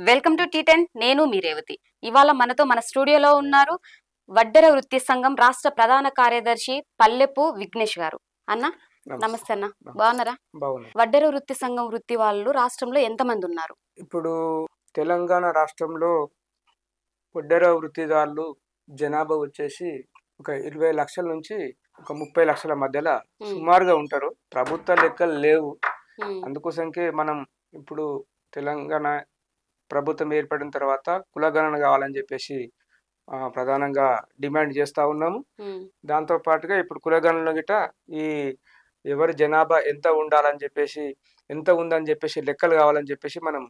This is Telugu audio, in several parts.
Welcome to టీ10. నేను మీ రేవతి. ఇవాళ మనతో మన స్టూడియోలో ఉన్నారు వడ్డెర వృత్తి సంఘం రాష్ట్ర ప్రధాన కార్యదర్శి పల్లెపు విఘ్నేష్ గారు. అన్న నమస్తే అన్న, బాగున్నారా? వడ్డెర వృత్తి సంఘం వృత్తి వాళ్ళు రాష్ట్రంలో ఎంతమంది ఉన్నారు? ఇప్పుడు తెలంగాణ రాష్ట్రంలో వడ్డెర వృత్తిదారులు జనాభా వచ్చేసి ఒక 20 లక్షల నుంచి ఒక 30 లక్షల మధ్యలో సుమారుగా ఉంటారు. ప్రభుత్వ లెక్కలు లేవు. అందుకోసంకే మనం ఇప్పుడు తెలంగాణ ప్రభుత్వం ఏర్పడిన తర్వాత కులగణన కావాలని చెప్పేసి ప్రధానంగా డిమాండ్ చేస్తూ ఉన్నాము. దాంతో పాటుగా ఇప్పుడు కులగణనలో గిట ఈ ఎవరి జనాభా ఎంత ఉండాలని చెప్పేసి, ఎంత ఉందని చెప్పేసి లెక్కలు కావాలని చెప్పేసి మనం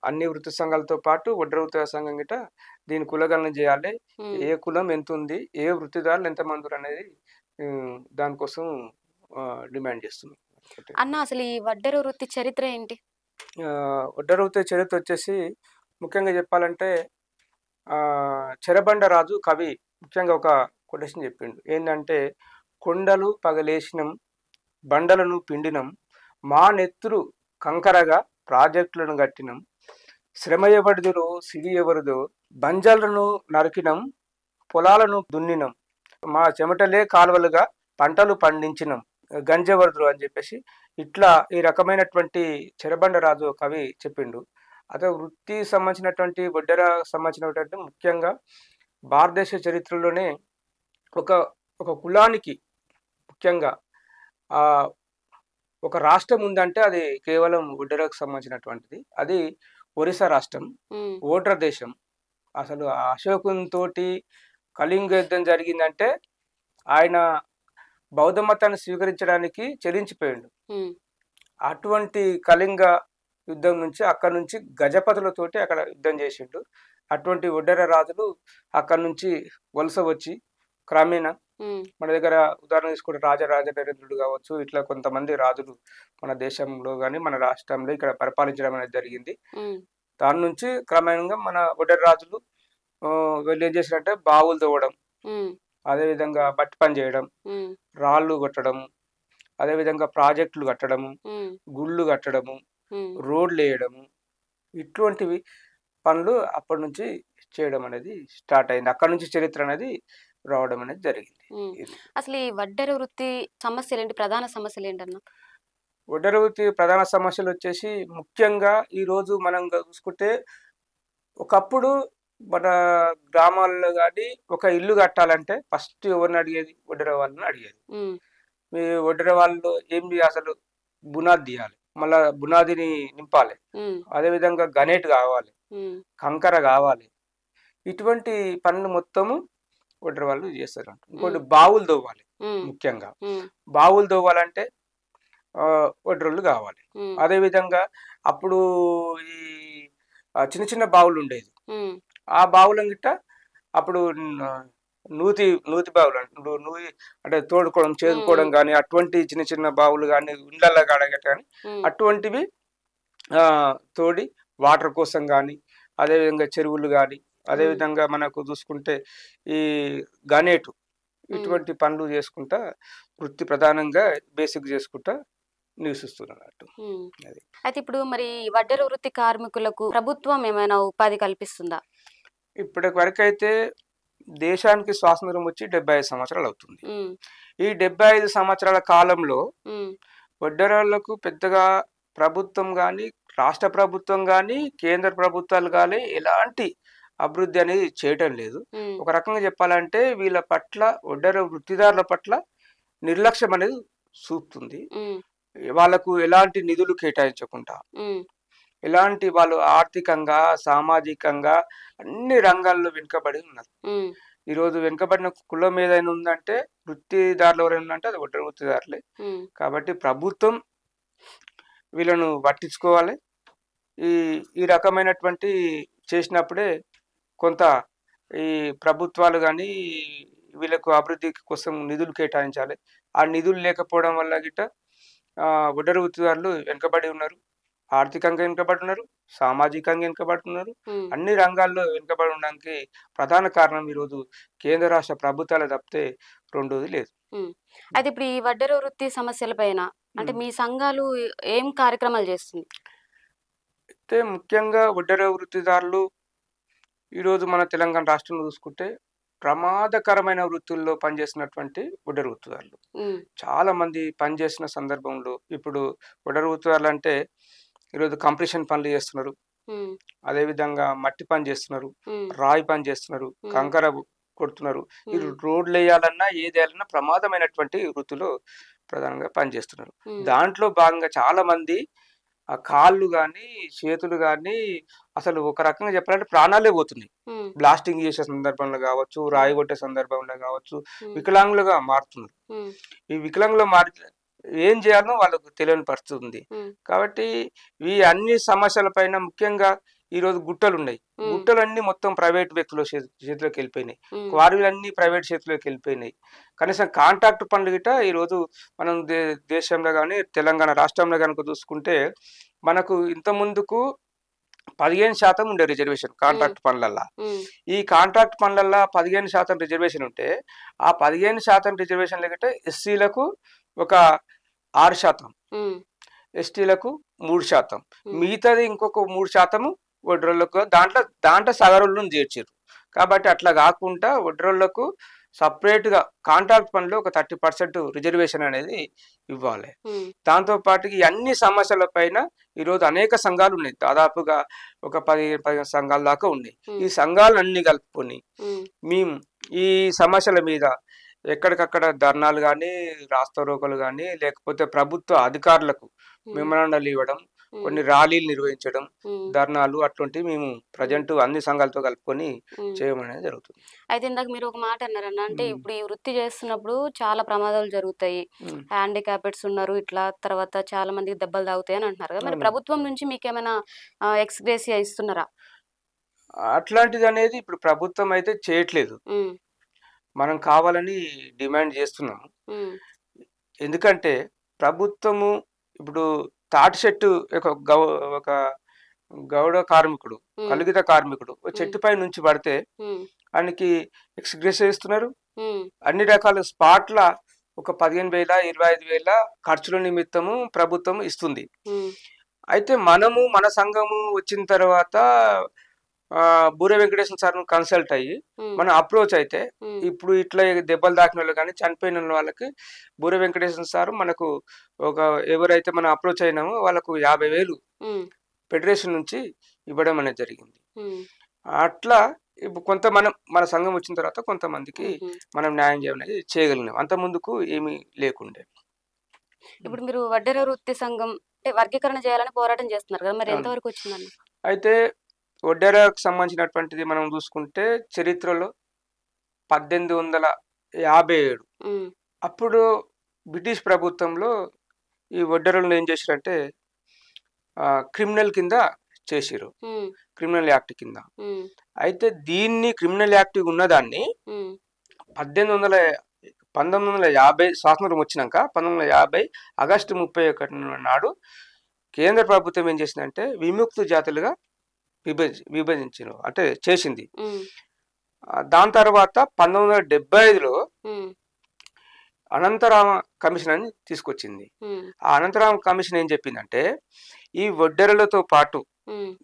అన్ని వృత్తి సంఘాలతో పాటు వడ్డెర వృత్తి సంఘం గిట దీని కులగణన చేయాలి. ఏ కులం ఎంత ఉంది, ఏ వృత్తిదారులు ఎంతమంది అనేది దానికోసం డిమాండ్ చేస్తున్నాం. అన్న, అసలు ఈ వడ్డెర వృత్తి చరిత్ర ఏంటి? వడ్డెర వృత్తి చరిత్ర వచ్చేసి ముఖ్యంగా చెప్పాలంటే చెరబండ రాజు కవి ముఖ్యంగా ఒక కొటేషన్ చెప్పిండు. ఏంటంటే, కొండలు పగలేసినం, బండలను పిండినం, మా నెత్తురు కంకరగా ప్రాజెక్టులను కట్టినం, శ్రమ ఎవరిదో సిరి ఎవరిదో, బంజాలను నరికినం, పొలాలను దున్నినం, మా చెమటలే కాలువలుగా పంటలు పండించినం, గంజెవరుదురు అని చెప్పేసి ఇట్లా ఈ రకమైనటువంటి చెరబండ రాజు కవి చెప్పిండు. అదే వృత్తి సంబంధించినటువంటి వడ్డెర సంబంధించినటువంటి ముఖ్యంగా భారతదేశ చరిత్రలోనే ఒక కులానికి ముఖ్యంగా ఒక రాష్ట్రం ఉందంటే అది కేవలం వడ్డెరకు సంబంధించినటువంటిది. అది ఒరిస్సా రాష్ట్రం, ఓడ్ర దేశం. అసలు అశోకుని తోటి కళింగ యుద్ధం జరిగిందంటే ఆయన బౌద్ధ మతాన్ని స్వీకరించడానికి చెలించిపోయిండు. అటువంటి కళింగ యుద్ధం నుంచి అక్కడి నుంచి గజపతులతోటి అక్కడ యుద్ధం చేసిండు. అటువంటి వడ్డెర రాజులు అక్కడి నుంచి వలస వచ్చి క్రమేణా మన దగ్గర ఉదాహరణ తీసుకుంటే రాజరాజ నరేంద్రుడు కావచ్చు, ఇట్లా కొంతమంది రాజులు మన దేశంలో కానీ మన రాష్ట్రంలో ఇక్కడ పరిపాలించడం అనేది జరిగింది. దాని నుంచి క్రమేణంగా మన వడ్డెర రాజులు వీళ్ళు ఏం చేసినట్టే బావులు తవ్వడం, అదేవిధంగా బట్టి పని చేయడం, రాళ్ళు కొట్టడం, అదేవిధంగా ప్రాజెక్టులు కట్టడము, గుళ్ళు కట్టడము, రోడ్లు వేయడము, ఇటువంటివి పనులు అప్పటి నుంచి చేయడం అనేది స్టార్ట్ అయింది. అక్కడ నుంచి చరిత్ర అనేది రావడం అనేది జరిగింది. అసలు ఈ వడ్డెర వృత్తి సమస్యలు ఏంటి, ప్రధాన సమస్యలు ఏంటన్నా? వడ్డెర వృత్తి ప్రధాన సమస్యలు వచ్చేసి ముఖ్యంగా ఈరోజు మనం చూసుకుంటే, ఒకప్పుడు మన గ్రామాల్లో కానీ ఒక ఇల్లు కట్టాలంటే ఫస్ట్ ఎవరిని అడిగేది? వడ్డెర వాళ్ళని అడిగేది. మీ వడ్డెర వాళ్ళు ఏమి అసలు బునాది తీయాలి, మళ్ళా బునాదిని నింపాలి, అదేవిధంగా గనేట్ కావాలి, కంకర కావాలి, ఇటువంటి పనులు మొత్తము వడ్డెర వాళ్ళు చేస్తారు. ఇంకోటి బావులు తవ్వాలి. ముఖ్యంగా బావులు తవ్వాలంటే వడ్డెరలు కావాలి. అదేవిధంగా అప్పుడు ఈ చిన్న చిన్న బావులు ఉండేది. ఆ బావులను గిట్ట అప్పుడు నూతి బావులు అంటే తోడుకోవడం, చేదుకోవడం కానీ అటువంటి చిన్న చిన్న బావులు కానీ ఇండ్ల కాడగట్ట కానీ అటువంటివి తోడి వాటర్ కోసం కానీ, అదేవిధంగా చెరువులు కానీ, అదేవిధంగా మనకు చూసుకుంటే ఈ గనేటు, ఇటువంటి పనులు చేసుకుంటా వృత్తి ప్రధానంగా బేసిక్ చేసుకుంటా నివసిస్తున్నట్టు. అయితే ఇప్పుడు మరి వడ్డెర వృత్తి కార్మికులకు ప్రభుత్వం ఏమైనా ఉపాధి కల్పిస్తుందా? ఇప్పటి వరకు అయితే దేశానికి స్వాతంత్రం వచ్చి 75 సంవత్సరాలు అవుతుంది. ఈ 75 సంవత్సరాల కాలంలో వడ్డెరలకు పెద్దగా ప్రభుత్వం కానీ, రాష్ట్ర ప్రభుత్వం కానీ, కేంద్ర ప్రభుత్వాలు కానీ ఎలాంటి అభివృద్ధి అనేది చేయటం లేదు. ఒక రకంగా చెప్పాలంటే వీళ్ళ పట్ల, వడ్డెర వృత్తిదారుల పట్ల నిర్లక్ష్యం అనేది చూపుతుంది. వాళ్ళకు ఎలాంటి నిధులు కేటాయించకుండా, ఎలాంటి వాళ్ళు ఆర్థికంగా, సామాజికంగా అన్ని రంగాల్లో వెనుకబడి ఉన్నారు. ఈరోజు వెనుకబడిన కులం ఏదైనా ఉందంటే, వృత్తిదారులు ఎవరైనా ఉందంటే అది వడ్డెర వృత్తిదారులే. కాబట్టి ప్రభుత్వం వీళ్ళను పట్టించుకోవాలి. ఈ రకమైనటువంటి చేసినప్పుడే కొంత ఈ ప్రభుత్వాలు కానీ వీళ్ళకు అభివృద్ధి కోసం నిధులు కేటాయించాలి. ఆ నిధులు లేకపోవడం వల్ల గిట్ట వడ్డెర వృత్తిదారులు వెనుకబడి ఉన్నారు. ఆర్థికంగా వెనుకబడి ఉన్నారు, సామాజికంగా వెనుకబడి ఉన్నారు. అన్ని రంగాల్లో వెనుకబడి ఉండడానికి ప్రధాన కారణం ఈరోజు కేంద్ర రాష్ట్ర ప్రభుత్వాలు తప్పితే రెండోది లేదు. అయితే ఇప్పుడు ఈ వడ్డెర వృత్తి సమస్యల పైన అంటే మీ సంఘాలు ఏం కార్యక్రమాలు చేస్తుంది? అయితే ముఖ్యంగా వడ్డెర వృత్తిదారులు ఈరోజు మన తెలంగాణ రాష్ట్రంలో చూసుకుంటే ప్రమాదకరమైన వృత్తుల్లో పనిచేసినటువంటి వడ్డెర వృత్తిదారులు చాలా మంది పనిచేసిన సందర్భంలో ఇప్పుడు వడ్డెర వృత్తిదారులు అంటే ఈరోజు కంప్రెషన్ పనులు చేస్తున్నారు, అదేవిధంగా మట్టి పని చేస్తున్నారు, రాయి పని చేస్తున్నారు, కంకర కొడుతున్నారు. ఈ రోడ్లు వేయాలన్నా ఏది వేయాలన్నా ప్రమాదమైనటువంటి వృత్తులు ప్రధానంగా పనిచేస్తున్నారు. దాంట్లో భాగంగా చాలా మంది ఆ కాళ్ళు కానీ చేతులు కానీ అసలు ఒక రకంగా చెప్పాలంటే ప్రాణాలే పోతున్నాయి. బ్లాస్టింగ్ చేసే సందర్భంలో కావచ్చు, రాయి కొట్టే సందర్భంలో కావచ్చు, వికలాంగులుగా మారుతున్నారు. ఈ వికలాంగులు మారి ఏం చేయాలో వాళ్ళకు తెలియని పరిస్థితి ఉంది. కాబట్టి ఈ అన్ని సమస్యల పైన ముఖ్యంగా ఈరోజు గుట్టలు ఉన్నాయి. గుట్టలన్నీ మొత్తం ప్రైవేట్ వ్యక్తుల చేతిలోకి వెళ్ళిపోయినాయి, క్వారీలన్నీ ప్రైవేట్ చేతిలోకి వెళ్ళిపోయినాయి. కనీసం కాంట్రాక్ట్ పనులు గిట ఈరోజు మనం దేశంలో కానీ తెలంగాణ రాష్ట్రంలో కనుక చూసుకుంటే మనకు ఇంత ముందుకు 15% ఉండే రిజర్వేషన్ కాంట్రాక్ట్ పనులల్లా. ఈ కాంట్రాక్ట్ పనులల్లా 15% రిజర్వేషన్ ఉంటే ఆ 15% రిజర్వేషన్ లేకపోతే ఎస్సీలకు ఒక 6%, ఎస్టీలకు 3%, మిగతాది ఇంకొక 3% వడ్రోళ్లకు దాంట్లో సగరులను చేర్చారు. కాబట్టి అట్లా కాకుండా వడ్రోళ్లకు సపరేట్గా కాంట్రాక్ట్ పనిలో ఒక 30% రిజర్వేషన్ అనేది ఇవ్వాలి. దాంతో పాటు ఈ అన్ని సమస్యల పైన ఈరోజు అనేక సంఘాలు ఉన్నాయి, దాదాపుగా ఒక 15 సంఘాల దాకా ఉన్నాయి. ఈ సంఘాలన్నీ కలుపుకొని మేము ఈ సమస్యల మీద ఎక్కడికక్కడ ధర్నాలు కానీ, రాస్తారోకోలు కానీ, లేకపోతే ప్రభుత్వ అధికారులకు మెమరాండాలు ఇవ్వడం, కొన్ని ర్యాలీలు నిర్వహించడం, ధర్నాలు అట్లాంటివి మేము ప్రజెంట్ అన్ని సంఘాలతో కలుపుకొని చేయమనేది జరుగుతుంది. అయితే ఇందాక మీరు ఒక మాట అన్నారన్న, అంటే ఇప్పుడు ఈ వృత్తి చేస్తున్నప్పుడు చాలా ప్రమాదాలు జరుగుతాయి, హ్యాండిక్యాప్డ్స్ ఉన్నారు, ఇట్లా తర్వాత చాలా మందికి దెబ్బలు తాగుతాయి అని అంటున్నారు కదా. మరి ప్రభుత్వం నుంచి మీకు ఏమైనా ఎక్స్గ్రేసియా ఇస్తున్నారా? అట్లాంటిది అనేది ఇప్పుడు ప్రభుత్వం అయితే చేయట్లేదు. మనం కావాలని డిమాండ్ చేస్తున్నాము. ఎందుకంటే ప్రభుత్వము ఇప్పుడు తాటి చెట్టు ఒక గౌడ కార్మికుడు, కలిగిత కార్మికుడు చెట్టుపై నుంచి పడితే ఆయనకి ఎక్స్గ్రేసియా ఇస్తున్నారు. అన్ని రకాల స్పాట్ల ఒక 15,000 25,000 ఖర్చుల నిమిత్తము ప్రభుత్వం ఇస్తుంది. అయితే మనము మన సంఘము వచ్చిన తర్వాత బూర వెంకటేశ్వర సార్ కన్సల్ట్ అయ్యి మనం అప్రోచ్ అయితే ఇప్పుడు ఇట్లా దెబ్బలు దాకిన వాళ్ళు కానీ చనిపోయిన వాళ్ళకి బూర వెంకటేశ్వర సార్ మనకు ఎవరైతే మనం అప్రోచ్ అయినామో వాళ్ళకు 50,000 ఫెడరేషన్ నుంచి ఇవ్వడం అనేది జరిగింది. అట్లా ఇప్పుడు కొంత మన సంఘం వచ్చిన తర్వాత కొంతమందికి మనం న్యాయం చేయడం చేయగలిగినాం, అంత ముందుకు ఏమీ లేకుండే. ఇప్పుడు మీరు వడ్డెర వృత్తి సంఘం వర్గీకరణ చేయాలని పోరాటం చేస్తున్నారు కదా, మరి ఎంతవరకు వచ్చిందండి? అయితే వడ్డెరకు సంబంధించినటువంటిది మనం చూసుకుంటే చరిత్రలో 1857 అప్పుడు బ్రిటిష్ ప్రభుత్వంలో ఈ వడ్డెరలను ఏం చేశారంటే క్రిమినల్ కింద చేసిరు, క్రిమినల్ యాక్ట్ కింద. అయితే దీన్ని క్రిమినల్ యాక్ట్ ఉన్నదాన్ని 1950 స్వాతంత్రం వచ్చినాక 1950 ఆగస్టు 31 నాడు కేంద్ర ప్రభుత్వం ఏం చేసిందంటే విముక్త జాతులుగా విభజించారు, అంటే చేసింది. దాని తర్వాత 1975లో అనంతరామ కమిషన్ అని తీసుకొచ్చింది. ఆ అనంతరామ కమిషన్ ఏం చెప్పిందంటే ఈ వడ్డెరలతో పాటు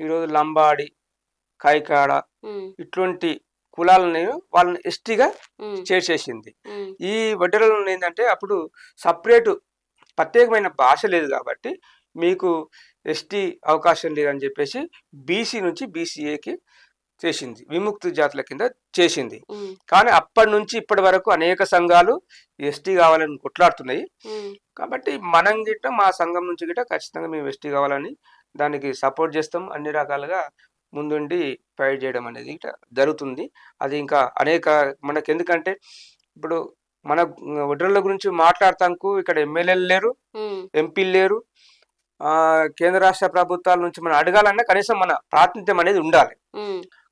ఈరోజు లంబాడి, కైకాడ ఇటువంటి కులాలని వాళ్ళని ఎస్టీగా చేర్చేసింది. ఈ వడ్డెరలను ఏంటంటే అప్పుడు సపరేటు ప్రత్యేకమైన భాష లేదు కాబట్టి మీకు ఎస్టీ అవకాశం లేదని చెప్పేసి బీసీ నుంచి బీసీఏకి చేసింది, విముక్త జాతుల కింద చేసింది. కానీ అప్పటి నుంచి ఇప్పటి వరకు అనేక సంఘాలు ఎస్టీ కావాలని కొట్లాడుతున్నాయి. కాబట్టి మనం గిట్ట మా సంఘం నుంచి గిట్ట ఖచ్చితంగా మేము ఎస్టీ కావాలని దానికి సపోర్ట్ చేస్తాం, అన్ని రకాలుగా ముందుండి ఫైట్ చేయడం అనేది గిట్ట జరుగుతుంది. అది ఇంకా మనకు ఎందుకంటే ఇప్పుడు మన వడ్డెరల గురించి మాట్లాడటానికి ఇక్కడ ఎమ్మెల్యేలు లేరు, ఎంపీలు లేరు, కేంద్ర రాష్ట్ర ప్రభుత్వాల నుంచి మనం అడగాలన్నా కనీసం మన ప్రాతినిధ్యం అనేది ఉండాలి.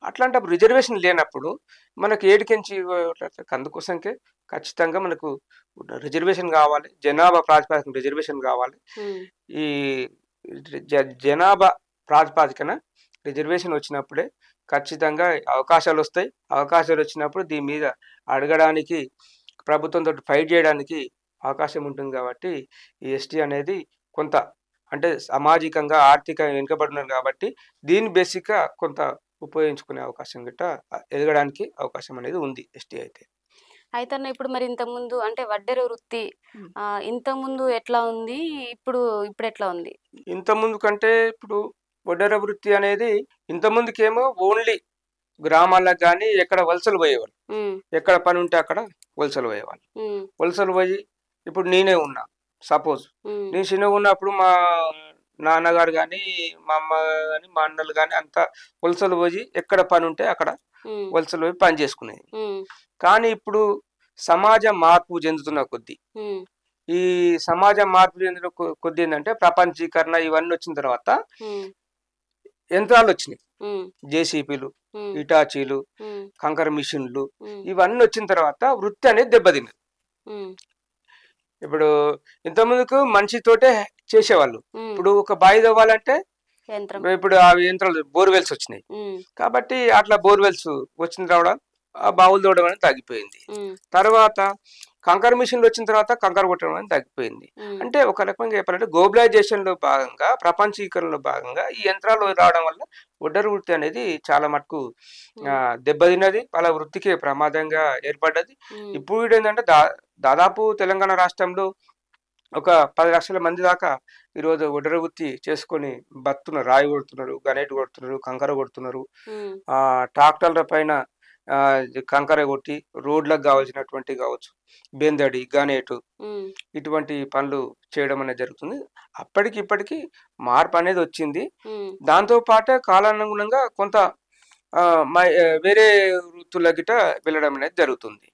అట్లాంటప్పుడు రిజర్వేషన్ లేనప్పుడు మనకు ఏడికెంచి అందుకోసంకే ఖచ్చితంగా మనకు రిజర్వేషన్ కావాలి, జనాభా ప్రాతిపాదికన రిజర్వేషన్ కావాలి. ఈ జనాభా ప్రాతిపాదికన రిజర్వేషన్ వచ్చినప్పుడే ఖచ్చితంగా అవకాశాలు వస్తాయి. అవకాశాలు వచ్చినప్పుడు దీని మీద అడగడానికి, ప్రభుత్వంతో ఫైట్ చేయడానికి అవకాశం ఉంటుంది. కాబట్టి ఈ ఎస్టీ అనేది కొంత అంటే సామాజికంగా ఆర్థికంగా వెనుకబడినారు కాబట్టి దీని బేసిక్గా కొంత ఉపయోగించుకునే అవకాశం గిట్ట ఎదగడానికి అవకాశం అనేది ఉంది ఎస్టీ అయితే. అయితే అన్న ఇప్పుడు మరి ఇంతకుముందు అంటే వడ్డెర వృత్తి ఇంతకుముందు ఎట్లా ఉంది, ఇప్పుడు ఇప్పుడు ఎట్లా ఉంది? ఇంతకుముందు కంటే ఇప్పుడు వడ్డెర వృత్తి అనేది ఇంతకుముందుకేమో ఓన్లీ గ్రామాలకు కానీ ఎక్కడ వలసలు పోయేవాళ్ళు, ఎక్కడ పని ఉంటే అక్కడ వలసలు పోయేవాళ్ళు. వలసలు పోయి ఇప్పుడు నేనే ఉన్నా, సపోజ్ నేను చిన్నగా ఉన్నప్పుడు మా నాన్నగారు కానీ మా అమ్మ కానీ మా అన్నలు కానీ అంతా వలసలు పోయి ఎక్కడ పని ఉంటే అక్కడ వలసలు పోయి పని చేసుకునేది. కానీ ఇప్పుడు సమాజ మార్పు చెందుతున్న కొద్దీ, ఈ సమాజం మార్పు చెందిన కొద్ది ఏంటంటే ప్రపంచీకరణ ఇవన్నీ వచ్చిన తర్వాత యంత్రాలు వచ్చినాయి. జేసీపీలు, ఇటాచీలు, కంకర మిషన్లు ఇవన్నీ వచ్చిన తర్వాత వృత్తి అనేది దెబ్బతిన్నది. ఇప్పుడు ఇంతకుముందుకు మనిషితోటే చేసేవాళ్ళు, ఇప్పుడు ఒక బావి తవ్వాలంటే ఇప్పుడు ఆ యంత్రాలు బోర్వెల్స్ వచ్చినాయి కాబట్టి అట్లా బోర్వెల్స్ వచ్చిన రావడం ఆ బావులు తోడడం అనేది తగ్గిపోయింది. తర్వాత కంకర మిషన్లు వచ్చిన తర్వాత కంకర కొట్టడం అనేది తగ్గిపోయింది. అంటే ఒక రకంగా చెప్పాలంటే గ్లోబలైజేషన్ లో భాగంగా, ప్రపంచీకరణలో భాగంగా ఈ యంత్రాలు రావడం వల్ల వడ్డెర వృత్తి అనేది చాలా మటుకు దెబ్బతిన్నది, వాళ్ళ వృత్తికి ప్రమాదంగా ఏర్పడ్డది. ఇప్పుడు ఏంటంటే దాదాపు తెలంగాణ రాష్ట్రంలో ఒక 10 లక్షల మంది దాకా ఈరోజు వడ్డెర వృత్తి చేసుకొని బతున్నారు. రాయి కొడుతున్నారు, గనేట్ కొడుతున్నారు, కంకర కొడుతున్నారు, ట్రాక్టర్ల పైన కంకర కొట్టి రోడ్లకు కావాల్సినటువంటి కావచ్చు బెందడి, గనేటు ఇటువంటి పనులు చేయడం అనేది జరుగుతుంది. అప్పటికి ఇప్పటికి మార్పు అనేది వచ్చింది. దాంతో పాటే కాలానుగుణంగా కొంత వేరే వృత్తుల గిట వెళ్ళడం అనేది జరుగుతుంది.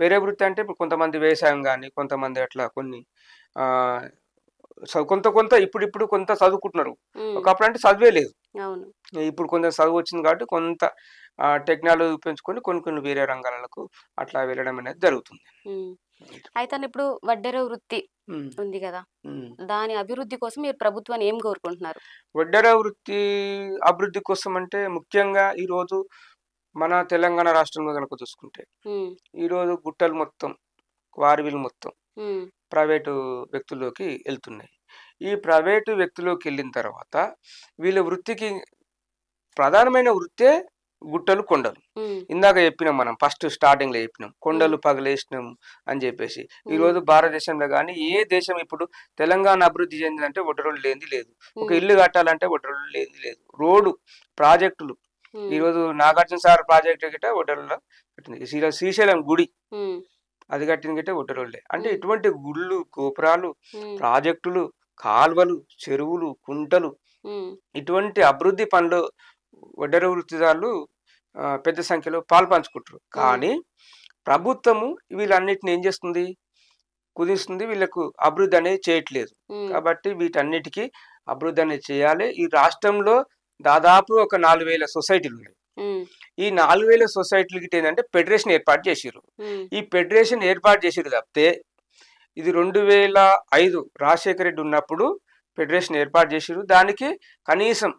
వేరే వృత్తి అంటే ఇప్పుడు కొంతమంది వ్యవసాయం కానీ, కొంతమంది అట్లా కొన్ని కొంత ఇప్పుడు కొంత చదువుకుంటున్నారు. ఒకప్పుడు అంటే చదివే లేదు, ఇప్పుడు కొంత చదువు వచ్చింది కాబట్టి కొంత టెక్నాలజీ పెంచుకొని కొన్ని వేరే రంగాలకు అట్లా వెళ్ళడం అనేది జరుగుతుంది. అయితే ఇప్పుడు వడ్డెర వృత్తి ఉంది కదా, దాని అభివృద్ధి కోసం మీరు ప్రభుత్వాన్ని ఏం కోరుకుంటున్నారు? వడ్డెర వృత్తి అభివృద్ధి కోసం అంటే ముఖ్యంగా ఈరోజు మన తెలంగాణ రాష్ట్రంలో కనుక చూసుకుంటే ఈరోజు గుట్టలు మొత్తం, క్వారీలు మొత్తం ప్రైవేటు వ్యక్తుల్లోకి వెళ్తున్నాయి. ఈ ప్రైవేటు వ్యక్తుల్లోకి వెళ్ళిన తర్వాత వీళ్ళ వృత్తికి ప్రధానమైన వృత్తే గుట్టలు, కొండలు. ఇందాక చెప్పినాం, మనం ఫస్ట్ స్టార్టింగ్ లో చెప్పినాం కొండలు పగలేసినాం అని చెప్పేసి. ఈరోజు భారతదేశంలో కానీ ఏ దేశం ఇప్పుడు తెలంగాణ అభివృద్ధి చెందిందంటే వడ్డెరోళ్ళు లేనిది లేదు. ఒక ఇల్లు కట్టాలంటే వడ్డెరోళ్ళు లేనిది లేదు. రోడ్డు ప్రాజెక్టులు ఈరోజు నాగార్జున సాగర్ ప్రాజెక్టు గిట్ట వడ్డెరోళ్ళ కట్టింది. శ్రీశైలం గుడి అది కట్టిన గిట్ట వడ్డెరోళ్ళే. అంటే ఇటువంటి గుళ్ళు, గోపురాలు, ప్రాజెక్టులు, కాల్వలు, చెరువులు, కుంటలు ఇటువంటి అభివృద్ధి పనులు వడ్డెర వృత్తిదారులు పెద్ద సంఖ్యలో పాల్పంచుకుంటారు. కానీ ప్రభుత్వము వీళ్ళన్నిటిని ఏం చేస్తుంది, కుదిస్తుంది, వీళ్ళకు అభివృద్ధి అనేది చేయట్లేదు. కాబట్టి వీటన్నిటికీ అభివృద్ధి అనేది చేయాలి. ఈ రాష్ట్రంలో దాదాపు ఒక 4,000 సొసైటీలు ఉన్నాయి. ఈ 4,000 సొసైటీలకి ఏంటంటే ఫెడరేషన్ ఏర్పాటు చేసిర్రు. ఈ ఫెడరేషన్ ఏర్పాటు చేసిర్రు తప్పితే ఇది 2005 రాజశేఖర రెడ్డి ఉన్నప్పుడు ఫెడరేషన్ ఏర్పాటు చేసిర్రు. దానికి కనీసం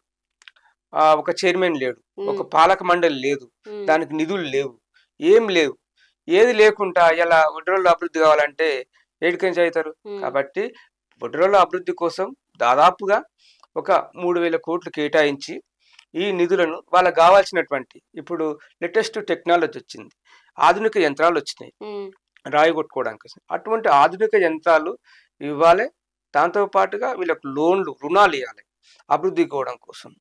ఒక చైర్మన్ లేడు, ఒక పాలక మండలి లేదు, దానికి నిధులు లేవు, ఏం లేవు. ఏది లేకుండా ఇలా వడ్డెరోళ్ళ అభివృద్ధి కావాలంటే ఏడికించి అవుతారు. కాబట్టి వడ్డెరోళ్ళ అభివృద్ధి కోసం దాదాపుగా ఒక 3,000 కోట్లు కేటాయించి ఈ నిధులను వాళ్ళకి కావాల్సినటువంటి, ఇప్పుడు లేటెస్ట్ టెక్నాలజీ వచ్చింది, ఆధునిక యంత్రాలు వచ్చినాయి రాయి కొట్టుకోవడానికి. అటువంటి ఆధునిక యంత్రాలు ఇవ్వాలి. దాంతో పాటుగా వీళ్ళకు లోన్లు, రుణాలు ఇవ్వాలి అభివృద్ధి కోవడం కోసం.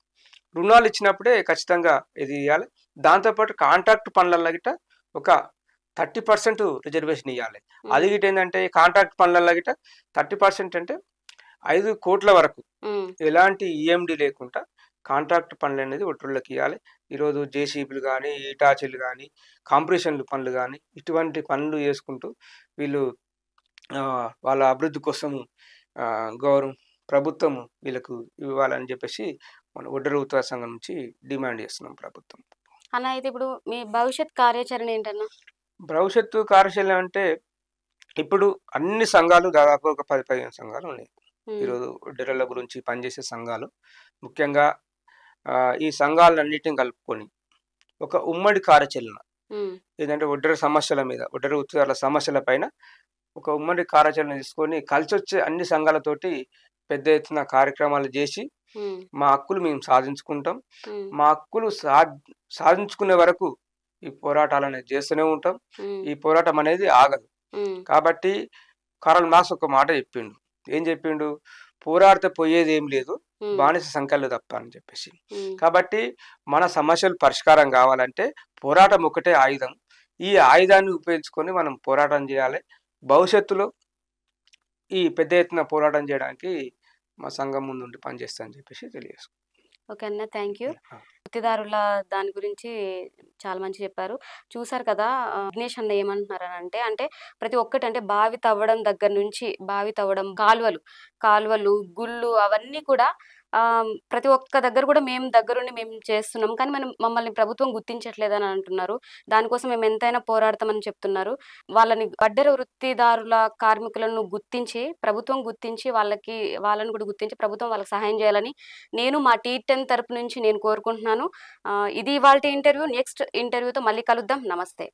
రుణాలు ఇచ్చినప్పుడే ఖచ్చితంగా ఇది ఇవ్వాలి. దాంతోపాటు కాంట్రాక్ట్ పనులలో గిట్ట ఒక 30% రిజర్వేషన్ ఇవ్వాలి. అది గిట్ట ఏంటంటే కాంట్రాక్ట్ పనులలో గిట్ట 30% అంటే 5 కోట్ల వరకు ఎలాంటి ఈఎండి లేకుండా కాంట్రాక్ట్ పనులు అనేది వడ్డెరోళ్ళకి ఇవ్వాలి. ఈరోజు జేసీబీలు కానీ, ఈటాచీలు కానీ, కాంప్రెషన్లు పనులు కానీ ఇటువంటి పనులు చేసుకుంటూ వీళ్ళు వాళ్ళ అభివృద్ధి కోసం ప్రభుత్వం వీళ్ళకు ఇవ్వాలని చెప్పేసి మన వడ్డెర ఉత్పత్తి సంఘం నుంచి డిమాండ్ చేస్తున్నాం ప్రభుత్వం. అన్న అయితే ఇప్పుడు మీ భవిష్యత్ కార్యాచరణ ఏంటన్నా? భవిష్యత్తు కార్యాచరణ అంటే ఇప్పుడు అన్ని సంఘాలు దాదాపు ఒక 10-15 సంఘాలు ఉన్నాయి ఈరోజు వడ్డెరోళ్ళ గురించి పనిచేసే సంఘాలు. ముఖ్యంగా ఈ సంఘాలన్నిటిని కలుపుకొని ఒక ఉమ్మడి కార్యాచరణ ఏదంటే వడ్డెర సమస్యల మీద, వడ్డెర ఉత్పత్తుల సమస్యల పైన ఒక ఉమ్మడి కార్యాచరణ తీసుకొని కలిసి వచ్చే అన్ని సంఘాలతోటి పెద్ద ఎత్తున కార్యక్రమాలు చేసి మా హక్కులు మేము సాధించుకుంటాం. మా హక్కులు సాధించుకునే వరకు ఈ పోరాటాలు అనేది చేస్తూనే ఉంటాం. ఈ పోరాటం అనేది ఆగదు. కాబట్టి కారల్ మార్క్స్ ఒక మాట చెప్పిండు. ఏం చెప్పిండు? పోరాడితే పోయేది ఏం లేదు, బానిస సంఖ్యలు తప్ప అని చెప్పేసి. కాబట్టి మన సమస్యలు పరిష్కారం కావాలంటే పోరాటం ఒకటే ఆయుధం. ఈ ఆయుధాన్ని ఉపయోగించుకొని మనం పోరాటం చేయాలి. భవిష్యత్తులో ఈ పెద్ద ఎత్తున పోరాటం చేయడానికి మా సంఘం ముందుండి పనిచేస్తా అని చెప్పేసి తెలియజేసుకుంటాం. ఓకే అన్న, థ్యాంక్ యూ. వృత్తిదారుల దాని గురించి చాలా మంచి చెప్పారు. చూసారు కదా విఘ్నేష్ అన్న ఏమంటున్నారు అని అంటే ప్రతి ఒక్కటి అంటే బావి తవ్వడం దగ్గర నుంచి బావి తవ్వడం, కాలువలు గుళ్ళు అవన్నీ కూడా ప్రతి ఒక్క దగ్గర కూడా మేము దగ్గరుండి మేము చేస్తున్నాం. కానీ మమ్మల్ని ప్రభుత్వం గుర్తించట్లేదని అంటున్నారు. దానికోసం మేము ఎంతైనా పోరాడతామని చెప్తున్నారు. వాళ్ళని వడ్డెర వృత్తిదారుల కార్మికులను గుర్తించి ప్రభుత్వం గుర్తించి వాళ్ళని కూడా గుర్తించి ప్రభుత్వం వాళ్ళకి సహాయం చేయాలని నేను మా T10 తరపు నుంచి నేను కోరుకుంటున్నాను. ఇది ఇవాల్టి ఇంటర్వ్యూ. నెక్స్ట్ ఇంటర్వ్యూతో మళ్ళీ కలుద్దాం. నమస్తే.